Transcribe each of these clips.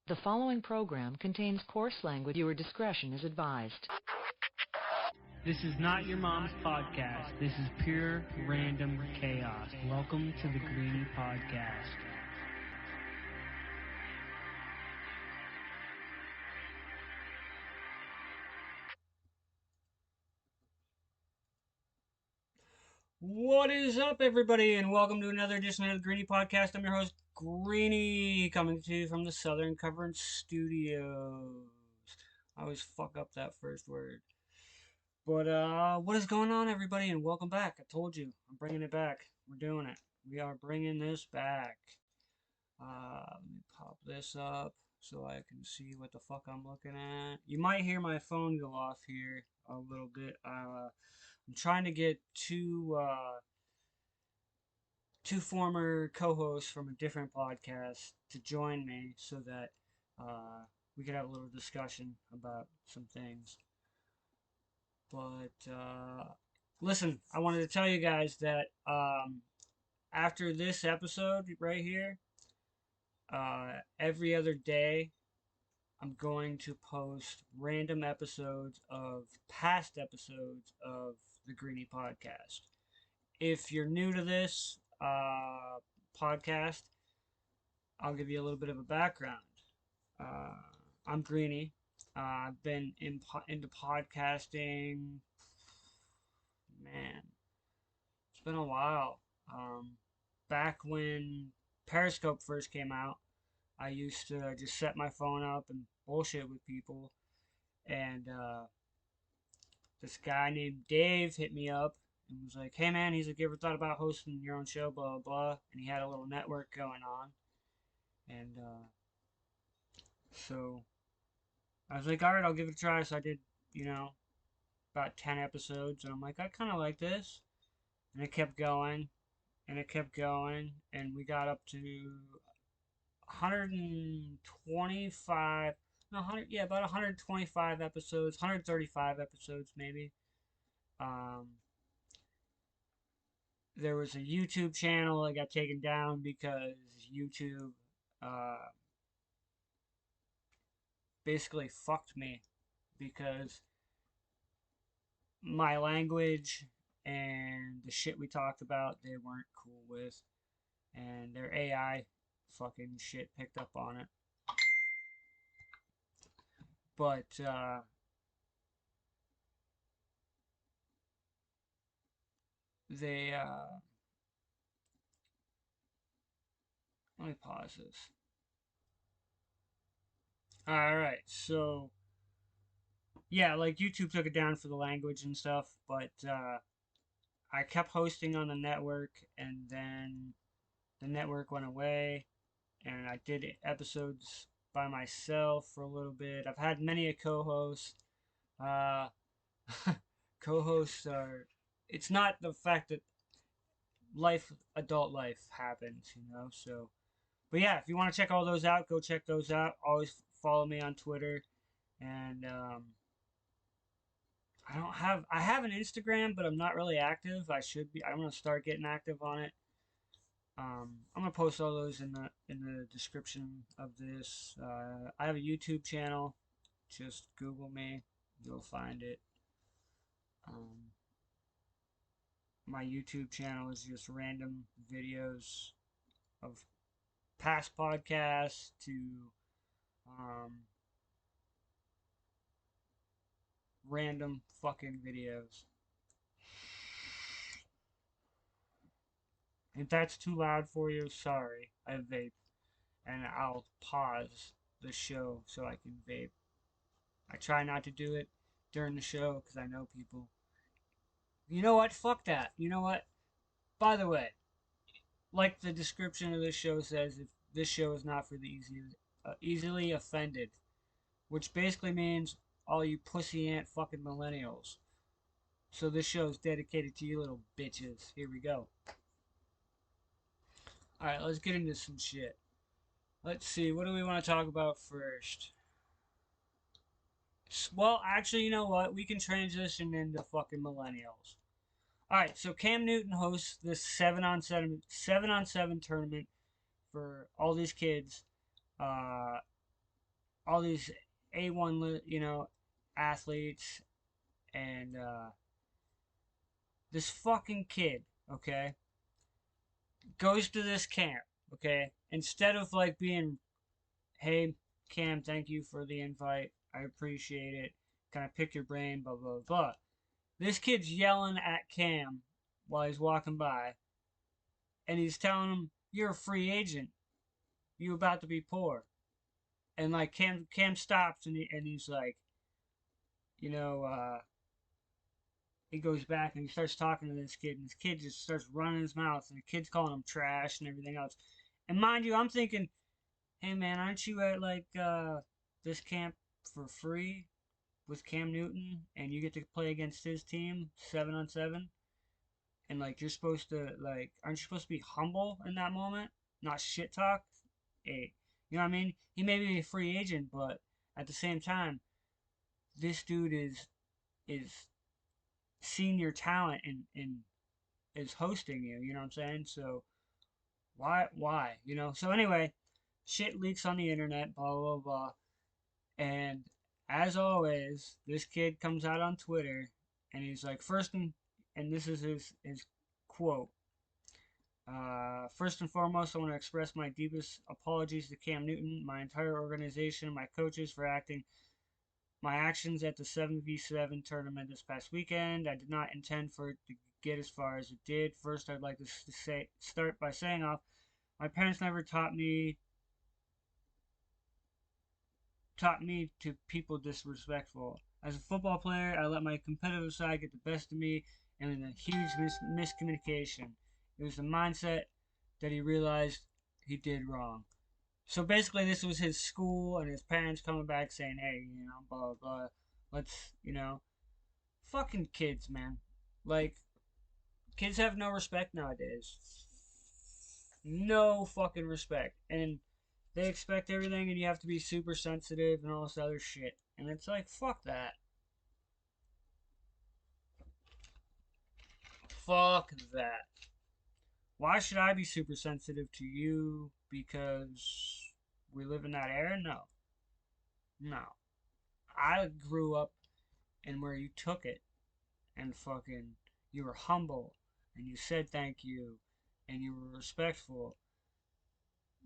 The following program contains coarse language. Viewer discretion is advised. This is not your mom's podcast. This is pure random chaos. Welcome to the Greenie podcast. What is up, everybody, and welcome to another edition of the Greenie podcast. I'm your host, Greenie, coming to you from the Southern Covering Studios. I always fuck up that first word. But, what is going on, everybody, and welcome back. I told you, I'm bringing it back. We're doing it. We are bringing this back. Let me pop this up so I can see what the fuck I'm looking at. You might hear my phone go off here a little bit. I'm trying to get two former co-hosts from a different podcast to join me so that we could have a little discussion about some things. But listen, I wanted to tell you guys that after this episode right here, every other day I'm going to post random episodes of past episodes of the Greenie podcast. If you're new to this podcast, I'll give you a little bit of a background. I'm Greenie. I've been into podcasting. Man, it's been a while. Back when Periscope first came out, I used to just set my phone up and bullshit with people. And this guy named Dave hit me up and was like, hey man, he's like, you ever thought about hosting your own show, blah, blah, blah. And he had a little network going on. And so I was like, all right, I'll give it a try. So I did, about 10 episodes. And I'm like, I kind of like this. And it kept going. And it kept going. And we got up to 125, no, 100, yeah, about 125 episodes, 135 episodes maybe. There was a YouTube channel that got taken down because YouTube basically fucked me because my language and the shit we talked about they weren't cool with, and their AI fucking shit picked up on it. But they let me pause this. Alright, so yeah, like YouTube took it down for the language and stuff, but I kept hosting on the network, and then the network went away, and I did episodes by myself for a little bit. I've had many a co-host. Co-hosts are, it's not the fact that adult life happens, so. But yeah, if you want to check all those out, go check those out. Always follow me on Twitter. And I have an Instagram, but I'm not really active. I should be. I'm gonna start getting active on it. I'm gonna post all those in the description of this. I have a YouTube channel. Just Google me, you'll find it. My YouTube channel is just random videos of past podcasts to random fucking videos. If that's too loud for you, sorry. I vape. And I'll pause the show so I can vape. I try not to do it during the show because I know people. You know what? Fuck that. You know what? By the way, like the description of this show says, if this show is not for the easily offended, which basically means all you pussy ant fucking millennials. So this show is dedicated to you little bitches. Here we go. Alright, let's get into some shit. Let's see, what do we want to talk about first? Well, actually, you know what? We can transition into fucking millennials. Alright, so Cam Newton hosts this 7-on-7 tournament for all these kids. all these A1, athletes, and this fucking kid, okay, goes to this camp, okay, instead of like being, hey, Cam, thank you for the invite, I appreciate it, can I pick your brain, blah blah blah. This kid's yelling at Cam while he's walking by, and he's telling him, "You're a free agent. You about to be poor." And like Cam stops and he's like, you know, he goes back and he starts talking to this kid, and this kid just starts running his mouth, and the kid's calling him trash and everything else. And mind you, I'm thinking, hey man, aren't you at like this camp for free with Cam Newton, and you get to play against his team 7-on-7, and like you're supposed to like, aren't you supposed to be humble in that moment, not shit talk? Hey, you know what I mean? He may be a free agent, but at the same time, this dude is senior talent and is hosting you. You know what I'm saying? So why? So anyway, shit leaks on the internet. Blah blah blah. And as always, this kid comes out on Twitter and he's like, and this is his quote. First and foremost, I want to express my deepest apologies to Cam Newton, my entire organization, my coaches for my actions at the 7v7 tournament this past weekend. I did not intend for it to get as far as it did. First, I'd like to start by saying off, my parents never taught me to people disrespectful. As a football player, I let my competitive side get the best of me, and in a huge miscommunication. It was the mindset that he realized he did wrong. So basically, this was his school and his parents coming back saying, hey, blah, blah, blah. Let's, fucking kids, man. Like, kids have no respect nowadays. No fucking respect. And they expect everything, and you have to be super sensitive and all this other shit. And it's like, fuck that. Fuck that. Why should I be super sensitive to you because we live in that era? No. No. I grew up in where you took it and fucking you were humble and you said thank you and you were respectful.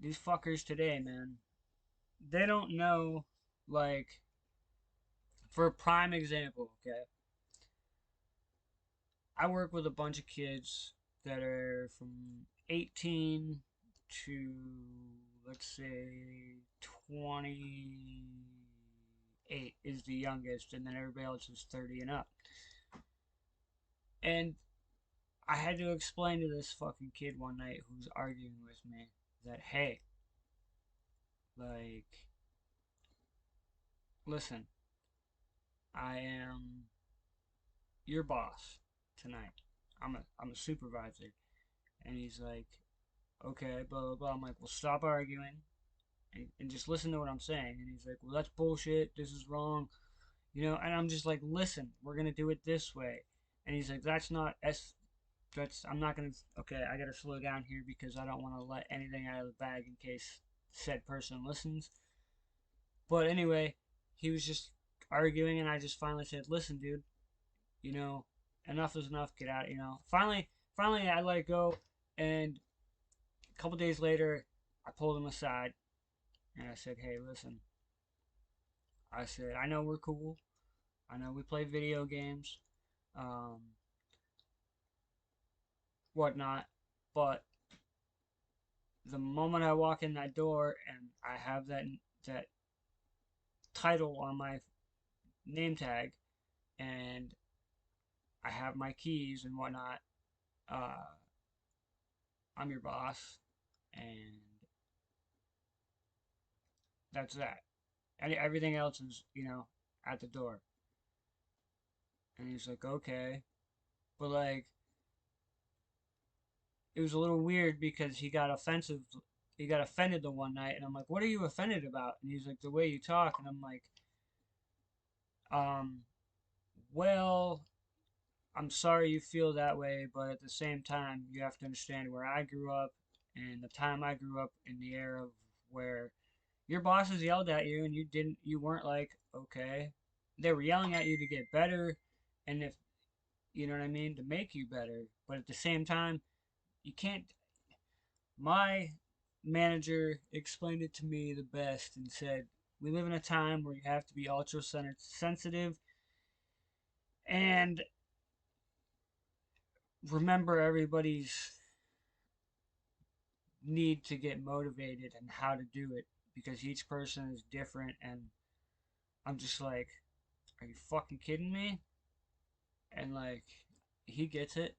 These fuckers today, man, they don't know, like, for a prime example, okay? I work with a bunch of kids that are from 18 to, let's say, 28 is the youngest, and then everybody else is 30 and up. And I had to explain to this fucking kid one night who was arguing with me that, hey, like, listen, I am your boss tonight. I'm a supervisor. And he's like, okay, blah, blah, blah. I'm like, well, stop arguing and just listen to what I'm saying. And he's like, well, that's bullshit. This is wrong. And I'm just like, listen, we're going to do it this way. And he's like, I'm not going to, okay, I got to slow down here because I don't want to let anything out of the bag in case said person listens. But anyway, he was just arguing, and I just finally said, listen, dude, enough is enough, get out, Finally, I let it go, and a couple days later, I pulled him aside, and I said, hey, listen, I said, I know we're cool, I know we play video games, whatnot, but the moment I walk in that door and I have that title on my name tag, and I have my keys and whatnot, I'm your boss, and that's that. And everything else is, at the door. And he's like, okay. But, like, it was a little weird because he got offensive. He got offended the one night, and I'm like, what are you offended about? And he's like, the way you talk. And I'm like, um, well, I'm sorry you feel that way, but at the same time, you have to understand where I grew up and the time I grew up in the era of where, Your bosses yelled at you and you weren't like, okay. They were yelling at you to get better, and if, you know what I mean, to make you better. But at the same time, you can't. My manager explained it to me the best and said, we live in a time where you have to be ultra sensitive and remember everybody's need to get motivated and how to do it, because each person is different. And I'm just like, are you fucking kidding me? And like, he gets it,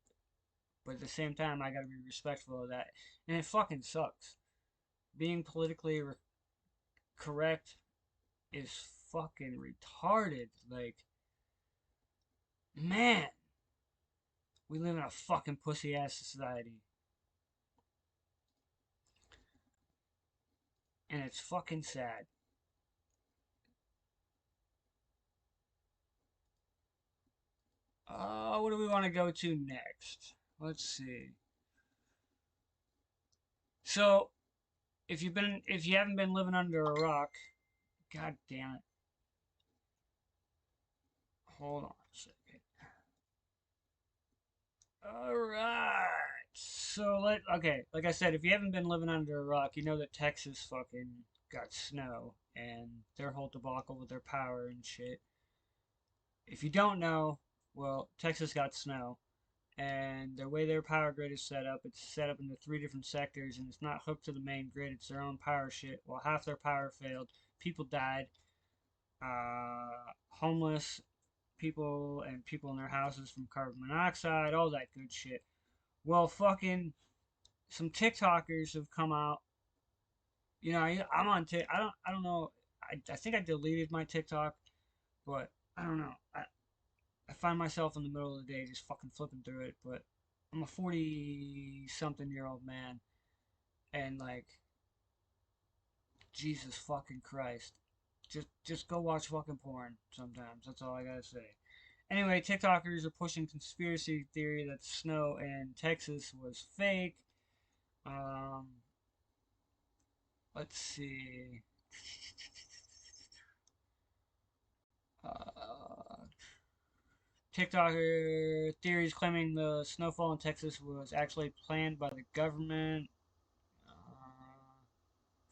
but at the same time, I gotta be respectful of that. And it fucking sucks. Being politically correct is fucking retarded. Like, man, we live in a fucking pussy ass society. And it's fucking sad. What do we want to go to next? Let's see. So, if you haven't been living under a rock, god damn it. Hold on a second. Alright. So okay, like I said, if you haven't been living under a rock, you know that Texas fucking got snow and their whole debacle with their power and shit. If you don't know, well, Texas got snow, and the way their power grid is set up, it's set up into 3 different sectors, and it's not hooked to the main grid. It's their own power shit. Well, half their power failed. People died. Homeless people and people in their houses from carbon monoxide, all that good shit. Well, fucking some TikTokers have come out. You know, I'm on I don't know. I think I deleted my TikTok, but I don't know. I find myself in the middle of the day just fucking flipping through it. But I'm a 40-something-year-old man, and like, Jesus fucking Christ, just go watch fucking porn sometimes. That's all I gotta say. Anyway, TikTokers are pushing conspiracy theory that snow in Texas was fake. Um, let's see. Uh, TikToker theories claiming the snowfall in Texas was actually planned by the government.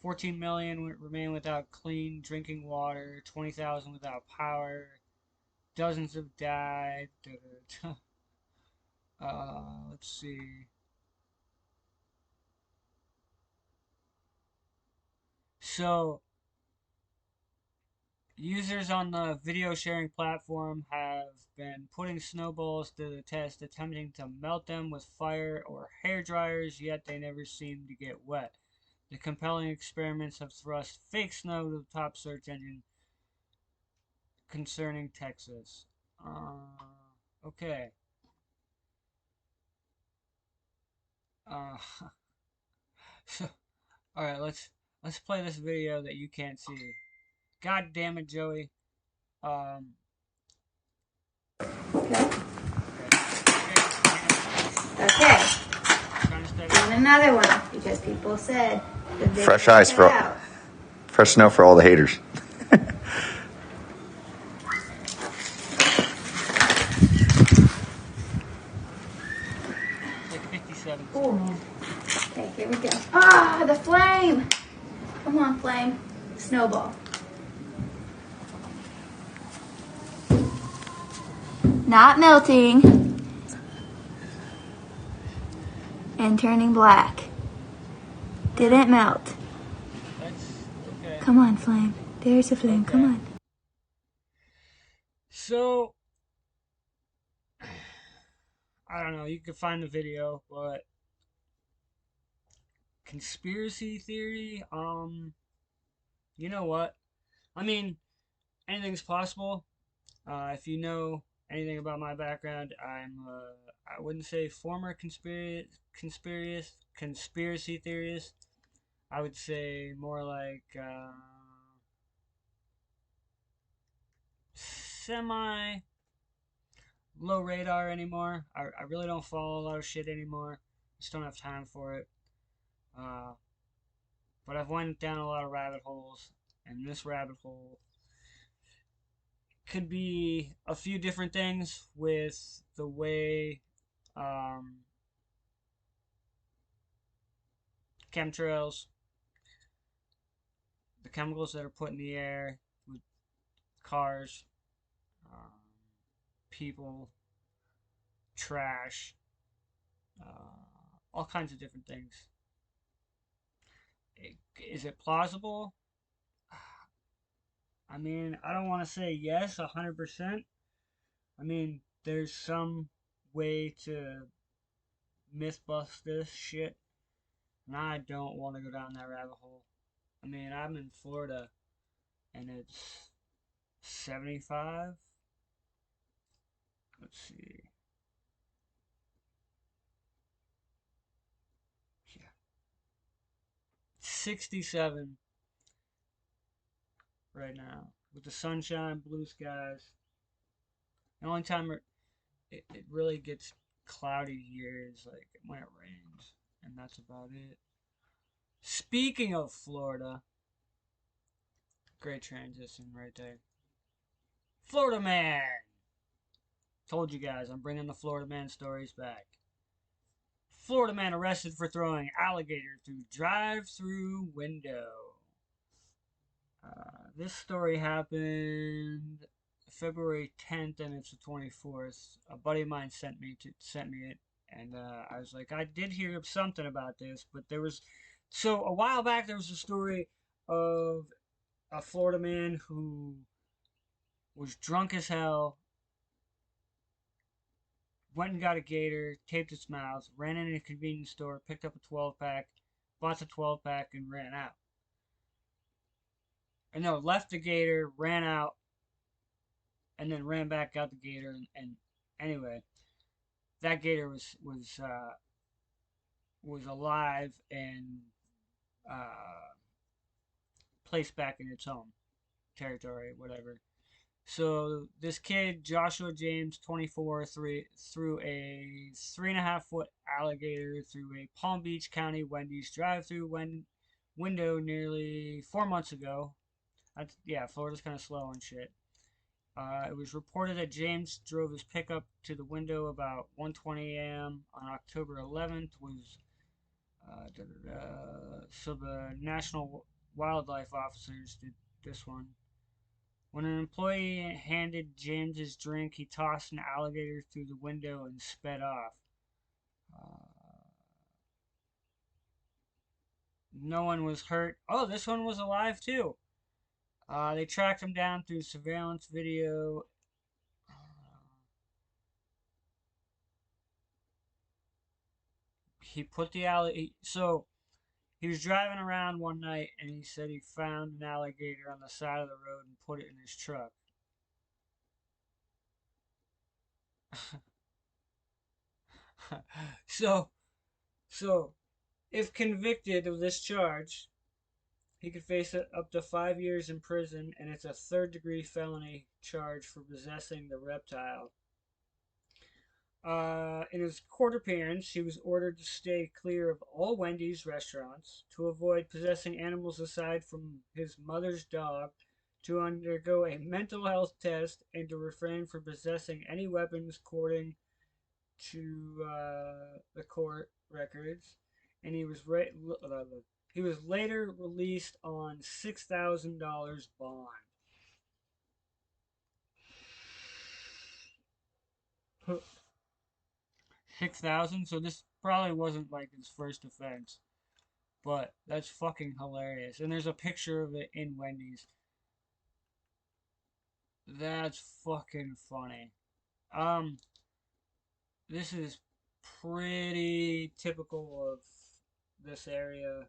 14 million remain without clean drinking water. 20,000 without power. Dozens have died. Let's see. So, users on the video sharing platform have been putting snowballs to the test, attempting to melt them with fire or hair dryers, yet they never seem to get wet. The compelling experiments have thrust fake snow to the top search engine concerning Texas. Okay. Uh, so, all right, let's play this video that you can't see. God damn it, Joey. Okay. Okay. And another one because people said that they Fresh check ice it for out. fresh snow for all the haters. Like 57. Oh man. Okay, here we go. Ah, the flame. Come on, flame. Snowball. Not melting. And turning black. Didn't melt. That's okay. Come on, flame. There's a flame. Okay. Come on. So, I don't know. You can find the video, but conspiracy theory. You know what? I mean, anything's possible. If you know anything about my background, I wouldn't say former conspiracy theorist. I would say more like semi low radar anymore. I really don't follow a lot of shit anymore. Just don't have time for it. Uh, But I've went down a lot of rabbit holes, and this rabbit hole could be a few different things with the way chemtrails, the chemicals that are put in the air with cars, um, people, trash, all kinds of different things. Is it plausible? I mean, I don't want to say yes 100%. I mean, there's some way to myth bust this shit, and I don't want to go down that rabbit hole. I mean, I'm in Florida, and it's 75. Let's see. Yeah. 67 right now. With the sunshine, blue skies. The only time it really gets cloudy here is like when it rains, and that's about it. Speaking of Florida, great transition right there. Florida Man! Told you guys, I'm bringing the Florida Man stories back. Florida man arrested for throwing alligator through drive-through window. This story happened February 10th, and it's the 24th. A buddy of mine sent me it, and I was like, I did hear something about this, but there was so a while back there was a story of a Florida man who was drunk as hell, went and got a gator, taped its mouth, ran into a convenience store, picked up a 12-pack, bought the 12-pack, and ran out. And no, left the gator, ran out, and then ran back, got the gator, and anyway, that gator was alive and placed back in its home territory, whatever. So this kid, Joshua James, 24, threw a 3.5-foot alligator through a Palm Beach County Wendy's drive-through window nearly 4 months ago. Yeah, Florida's kind of slow and shit. It was reported that James drove his pickup to the window about 1:20 a.m. on October 11th. So the National Wildlife Officers did this one. When an employee handed James his drink, he tossed an alligator through the window and sped off. No one was hurt. Oh, this one was alive too. They tracked him down through surveillance video. He put the alligator. So he was driving around one night and he said he found an alligator on the side of the road and put it in his truck. so, if convicted of this charge, he could face up to 5 years in prison, and it's a third-degree felony charge for possessing the reptile. In his court appearance, he was ordered to stay clear of all Wendy's restaurants, to avoid possessing animals aside from his mother's dog, to undergo a mental health test, and to refrain from possessing any weapons according to the court records. And he was later released on $6,000 bond. $6,000. So this probably wasn't like his first offense, but that's fucking hilarious. And there's a picture of it in Wendy's. That's fucking funny. This is pretty typical of this area,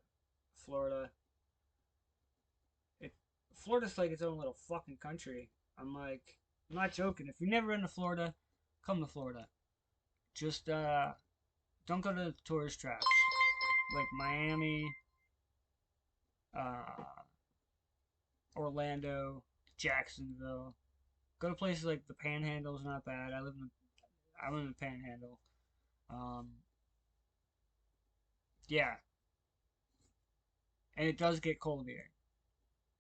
Florida. Florida's like its own little fucking country. I'm not joking. If you've never been to Florida, come to Florida. Just don't go to the tourist traps like Miami, Orlando, Jacksonville. Go to places like the Panhandle is not bad. I'm in the Panhandle. Yeah. And it does get cold here.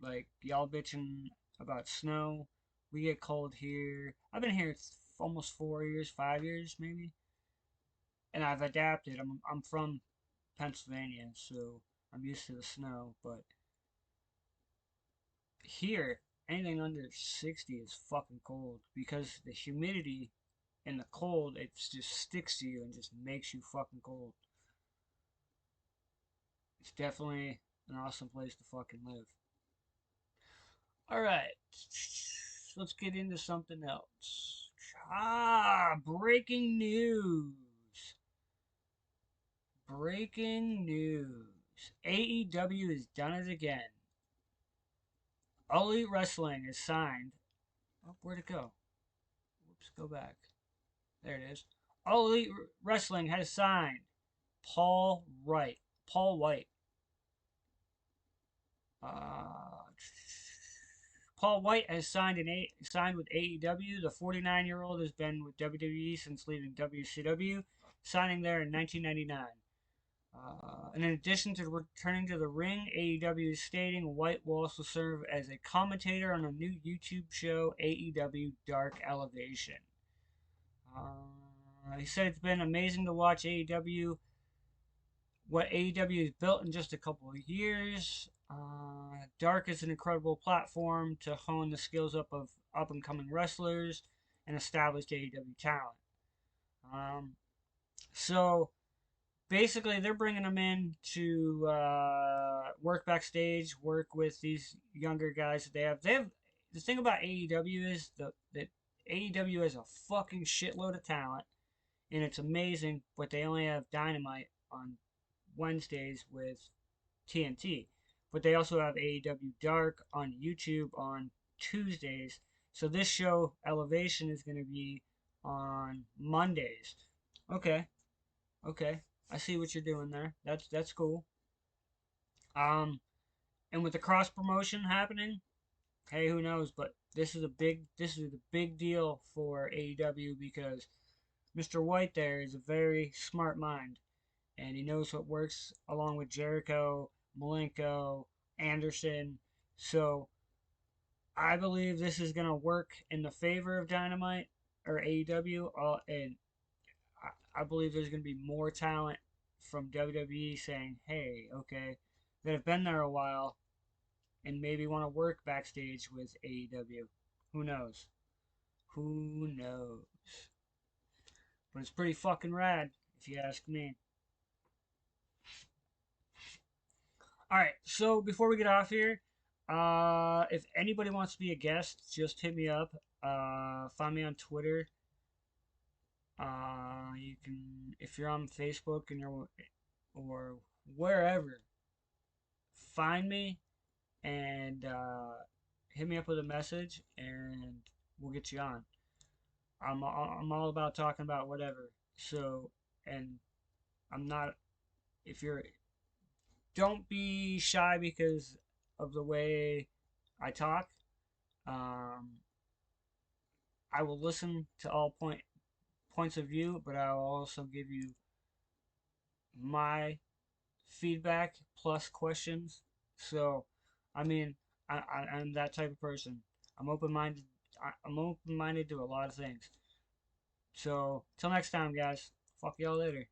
Like, y'all bitching about snow. We get cold here. I've been here almost 4 years, 5 years maybe. And I've adapted. I'm from Pennsylvania, so I'm used to the snow. But here, anything under 60 is fucking cold because the humidity and the cold, it just sticks to you and just makes you fucking cold. It's definitely an awesome place to fucking live. Alright, let's get into something else. Breaking news. Breaking news. AEW has done it again. All Elite Wrestling has signed. Oh, where'd it go? Whoops, go back. There it is. All Elite Wrestling has signed Paul White. Paul White has signed with AEW. The 49-year-old has been with WWE since leaving WCW, signing there in 1999. And in addition to returning to the ring, AEW is stating White will also serve as a commentator on a new YouTube show, AEW Dark Elevation. He said it's been amazing to watch AEW, what AEW has built in just a couple of years. Dark is an incredible platform to hone the skills of up-and-coming wrestlers and established AEW talent. So basically, they're bringing them in to work backstage, work with these younger guys that they have. The thing about AEW is that AEW has a fucking shitload of talent, and it's amazing. But they only have Dynamite on Wednesdays with TNT. But they also have AEW Dark on YouTube on Tuesdays. So this show, Elevation, is going to be on Mondays. Okay. I see what you're doing there. That's cool. And with the cross promotion happening, hey, who knows? But this is a big deal for AEW because Mr. White there is a very smart mind, and he knows what works along with Jericho, Malenko, Anderson. So I believe this is gonna work in the favor of Dynamite or AEW, and I believe there's going to be more talent from WWE saying, hey, okay, that have been there a while and maybe want to work backstage with AEW. Who knows? Who knows? But it's pretty fucking rad, if you ask me. Alright, so before we get off here, if anybody wants to be a guest, just hit me up. Find me on Twitter. You can, if you're on Facebook and you're, or wherever, find me and hit me up with a message, and we'll get you on. I'm all about talking about whatever. So, and I'm not. If you're, don't be shy because of the way I talk. I will listen to all points of view, but I will also give you my feedback plus questions. So, I mean, I'm that type of person. I'm open minded. I'm open minded to a lot of things. So, till next time, guys. Fuck y'all later.